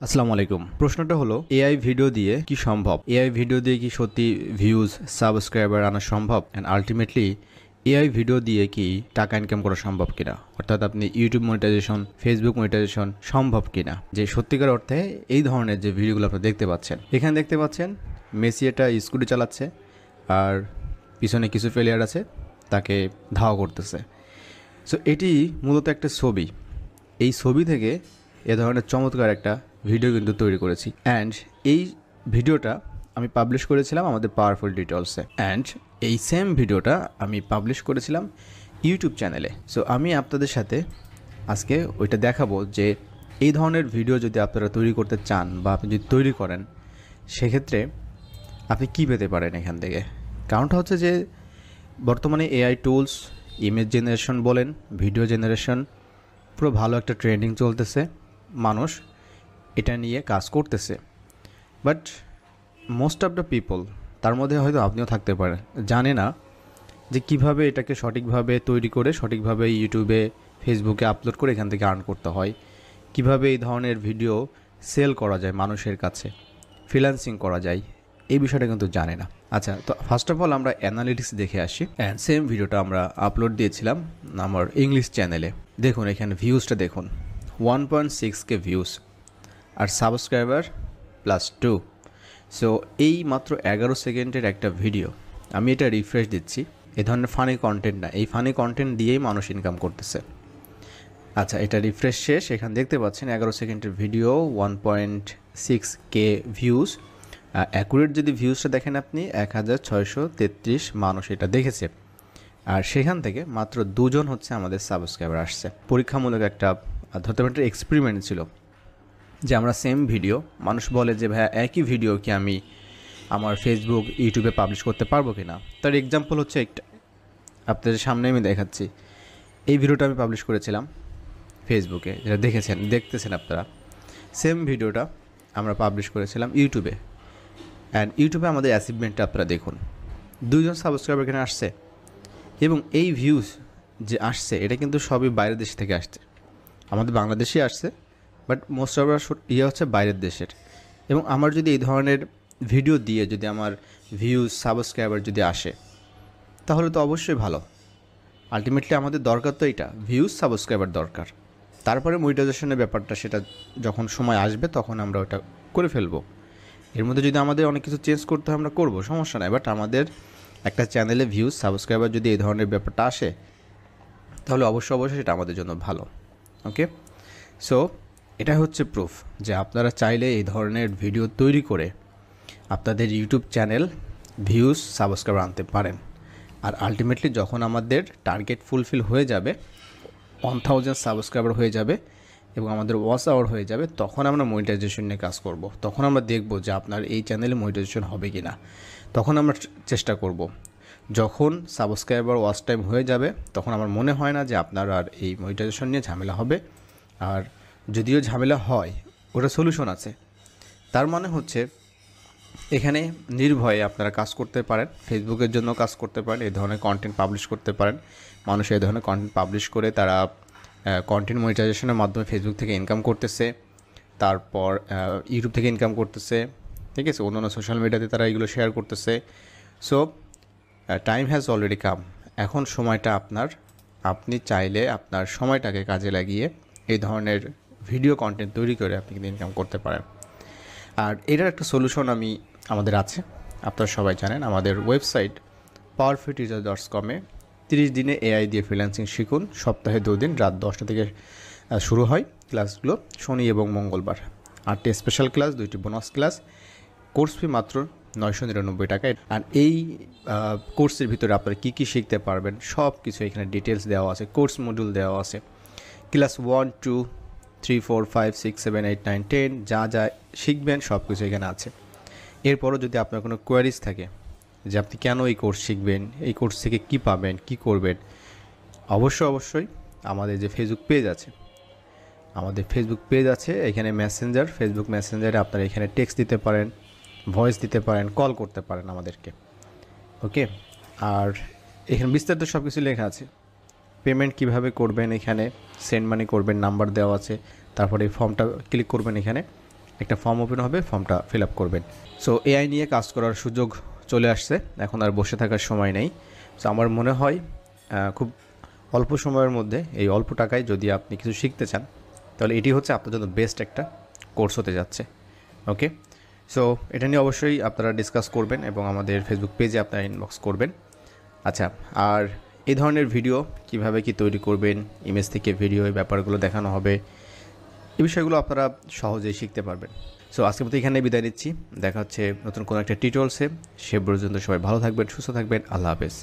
আসসালামু আলাইকুম। প্রশ্নটা হলো এআই ভিডিও দিয়ে কি সম্ভব? এআই ভিডিও দিয়ে কি সত্যি ভিউজ, সাবস্ক্রাইবার আনা সম্ভব? অ্যান্ড আল্টিমেটলি এআই ভিডিও দিয়ে কি টাকা ইনকাম করা সম্ভব কিনা? অর্থাৎ আপনি ইউটিউব মনিটাইজেশন, ফেসবুক মনিটাইজেশন সম্ভব কিনা? যে সত্যিকার অর্থে এই ধরনের যে ভিডিওগুলো আপনারা দেখতে পাচ্ছেন, এখানে দেখতে পাচ্ছেন মেসি একটা স্কুটি চালাচ্ছে আর পিছনে কিছু প্লেয়ার আছে তাকে ধাওয়া করতেছে। সো এটি মূলত একটা ছবি। এই ছবি থেকে এ ধরনের চমৎকার একটা ভিডিও কিন্তু তৈরি করেছি অ্যান্ড এই ভিডিওটা আমি পাবলিশ করেছিলাম আমাদের পাওয়ারফুল ডিটেলসে অ্যান্ড এই সেম ভিডিওটা আমি পাবলিশ করেছিলাম ইউটিউব চ্যানেলে। সো আমি আপনাদের সাথে আজকে ওইটা দেখাবো যে এই ধরনের ভিডিও যদি আপনারা তৈরি করতে চান বা আপনি যদি তৈরি করেন সেক্ষেত্রে আপনি কী পেতে পারেন এখান থেকে। কারণটা হচ্ছে যে বর্তমানে এআই টুলস, ইমেজ জেনারেশন বলেন, ভিডিও জেনারেশন পুরো ভালো একটা ট্রেন্ডিং চলতেছে, মানুষ এটা নিয়ে কাজ করতেছে। But most of the people, তার মধ্যে হয়তো আপনিও থাকতে পারেন, জানে না যে কিভাবে এটাকে সঠিকভাবে তৈরি করে সঠিকভাবে ইউটিউবে, ফেসবুকে আপলোড করে এখান থেকে আর্ন করতে হয়, কিভাবে এই ধরনের ভিডিও সেল করা যায় মানুষের কাছে, ফ্রিল্যান্সিং করা যায়, এই বিষয়টা কিন্তু জানে না। আচ্ছা, তো ফার্স্ট অফ অল আমরা অ্যানালিটিক্স দেখে আসি। অ্যান্ড সেম ভিডিওটা আমরা আপলোড দিয়েছিলাম আমার ইংলিশ চ্যানেলে। দেখুন এখানে ভিউজটা দেখুন, 1.6K ভিউজ আর সাবস্ক্রাইবার +2। সো এই মাত্র 11 সেকেন্ডের একটা ভিডিও, আমি এটা রিফ্রেশ দিচ্ছি। এ ধরনের ফানি কন্টেন্ট না, এই ফানি কন্টেন্ট দিয়েই মানুষ ইনকাম করতেছে। আচ্ছা, এটা রিফ্রেশ শেষ, এখানে দেখতে পাচ্ছেন 11 সেকেন্ডের ভিডিও, 1.6K ভিউজ। অ্যাকুরেট যদি ভিউজটা দেখেন আপনি 1633 মানুষ এটা দেখেছে আর সেখান থেকে মাত্র 2 জন হচ্ছে আমাদের সাবস্ক্রাইবার আসছে। পরীক্ষামূলক একটা ধরতে পারেন এক্সপেরিমেন্ট ছিল যে আমরা সেম ভিডিও, মানুষ বলে যে ভাইয়া একই ভিডিও কি আমি আমার ফেসবুক, ইউটিউবে পাবলিশ করতে পারবো কি না। তার এক্সাম্পল হচ্ছে একটা আপনাদের সামনে আমি দেখাচ্ছি। এই ভিডিওটা আমি পাবলিশ করেছিলাম ফেসবুকে, যেটা দেখতেছেন আপনারা। সেম ভিডিওটা আমরা পাবলিশ করেছিলাম ইউটিউবে অ্যান্ড ইউটিউবে আমাদের অ্যাচিভমেন্টটা আপনারা দেখুন, 2 জন সাবস্ক্রাইবার এখানে আসছে এবং এই ভিউজ যে আসছে এটা কিন্তু সবই বাইরের দেশ থেকে আসছে, আমাদের বাংলাদেশে আসছে, বাট মোস্ট অফ হচ্ছে বাইরের দেশের। এবং আমার যদি এই ধরনের ভিডিও দিয়ে যদি আমার ভিউজ, সাবস্ক্রাইবার যদি আসে তাহলে তো অবশ্যই ভালো। আলটিমেটলি আমাদের দরকার তো এটা, ভিউজ, সাবস্ক্রাইবার দরকার। তারপরে মনিটাইজেশনের ব্যাপারটা, সেটা যখন সময় আসবে তখন আমরা ওটা করে ফেলবো। এর মধ্যে যদি আমাদের অনেক কিছু চেঞ্জ করতে হয় আমরা করবো, সমস্যা নাই। বাট আমাদের একটা চ্যানেলে ভিউজ, সাবস্ক্রাইবার যদি এই ধরনের ব্যাপারটা আসে তাহলে অবশ্যই সেটা আমাদের জন্য ভালো। ওকে, সো এটা হচ্ছে প্রুফ যে আপনারা চাইলে এই ধরনের ভিডিও তৈরি করে আপনাদের ইউটিউব চ্যানেল ভিউজ, সাবস্ক্রাইবার আনতে পারেন। আর আলটিমেটলি যখন আমাদের টার্গেট ফুলফিল হয়ে যাবে, 1000 সাবস্ক্রাইবার হয়ে যাবে এবং আমাদের ওয়াচ আওয়ার হয়ে যাবে, তখন আমরা মনিটাইজেশন নিয়ে কাজ করব। তখন আমরা দেখব যে আপনার এই চ্যানেলে মনিটাইজেশন হবে কি না। তখন আমরা চেষ্টা করব। যখন সাবস্ক্রাইবার, ওয়াচ টাইম হয়ে যাবে তখন আমার মনে হয় না যে আপনার আর এই মনিটাইজেশন নিয়ে ঝামেলা হবে। আর যদিও ঝামেলা হয়, ওটা সলিউশন আছে। তার মানে হচ্ছে এখানে নির্ভয়ে আপনারা কাজ করতে পারেন, ফেসবুকের জন্য কাজ করতে পারেন, এই ধরনের কন্টেন্ট পাবলিশ করতে পারেন। মানুষ এই ধরনের কন্টেন্ট পাবলিশ করে তারা কন্টেন্ট মনিটাইজেশনের মাধ্যমে ফেসবুক থেকে ইনকাম করতেছে, তারপর ইউটিউব থেকে ইনকাম করতেছে, ঠিক আছে, অন্যান্য সোশ্যাল মিডিয়াতে তারা এগুলো শেয়ার করতেছে। সো টাইম হ্যাজ অলরেডি কাম। এখন সময়টা আপনার, আপনি চাইলে আপনার সময়টাকে কাজে লাগিয়ে এই ধরনের ভিডিও কন্টেন্ট তৈরি করে আপনি কিন্তু ইনকাম করতে পারেন। আর এটার একটা সলিউশন আমাদের আছে, আপনারা সবাই জানেন। আমাদের ওয়েবসাইট powerfulteacher.com-এ 30 দিনে এআই দিয়ে ফ্রিল্যান্সিং শিখুন, সপ্তাহে 2 দিন রাত 10টা থেকে শুরু হয় ক্লাসগুলো, শনি এবং মঙ্গলবার। 8টি স্পেশাল ক্লাস, 2টি বোনাস ক্লাস। কোর্স ফি মাত্র 999 টাকায়। আর এই কোর্সের ভিতরে আপনারা কী কী শিখতে পারবেন সব কিছু এখানে ডিটেলস দেওয়া আছে, কোর্স মডিউল দেওয়া আছে। ক্লাস 1, 2, 3, 4, 5, 6, 7, 8, 9, 10 যা যা শিখবেন সব কিছু এখানে আছে। এরপরও যদি আপনার কোনো কোয়ারিজ থাকে যে আপনি কেন এই কোর্স শিখবেন, এই কোর্স থেকে কী পাবেন, কী করবেন, অবশ্যই আমাদের যে ফেসবুক পেজ আছে, এখানে মেসেঞ্জার, ফেসবুক মেসেঞ্জারে আপনারা এখানে টেক্সট দিতে পারেন, ভয়েস দিতে পারেন, কল করতে পারেন আমাদেরকে। ওকে, আর এখানে বিস্তারিত সব কিছু লেখা আছে। পেমেন্ট কিভাবে করবেন, এখানে সেন্ড মানি করবেন, নাম্বার দেওয়া আছে। তারপরে এই ফর্মটা ক্লিক করবেন এখানে একটা ফর্ম ওপেন হবে, ফর্মটা ফিল আপ করবেন। সো এআই নিয়ে কাজ করার সুযোগ চলে আসছে, এখন আর বসে থাকার সময় নেই। সো আমার মনে হয় খুব অল্প সময়ের মধ্যে এই অল্প টাকায় যদি আপনি কিছু শিখতে চান, তাহলে এটি হচ্ছে আপনার জন্য বেস্ট একটা কোর্স হতে যাচ্ছে। ওকে, সো এটা নিয়ে অবশ্যই আপনারা ডিসকাস করবেন এবং আমাদের ফেসবুক পেজে আপনারা ইনবক্স করবেন। আচ্ছা, আর এই ধরনের ভিডিও কিভাবে কি তৈরি করবেন, ইমেজ থেকে ভিডিও, এই ব্যাপারগুলো দেখানো হবে, এই বিষয়গুলো আপনারা সহজেই শিখতে পারবেন। সো আজকের মতো এখানে বিদায় নিচ্ছি, দেখা হচ্ছে নতুন কোনো একটা টিউটোরিয়ালসে। সে পর্যন্ত সবাই ভালো থাকবেন, সুস্থ থাকবেন, আল্লাহ হাফেজ।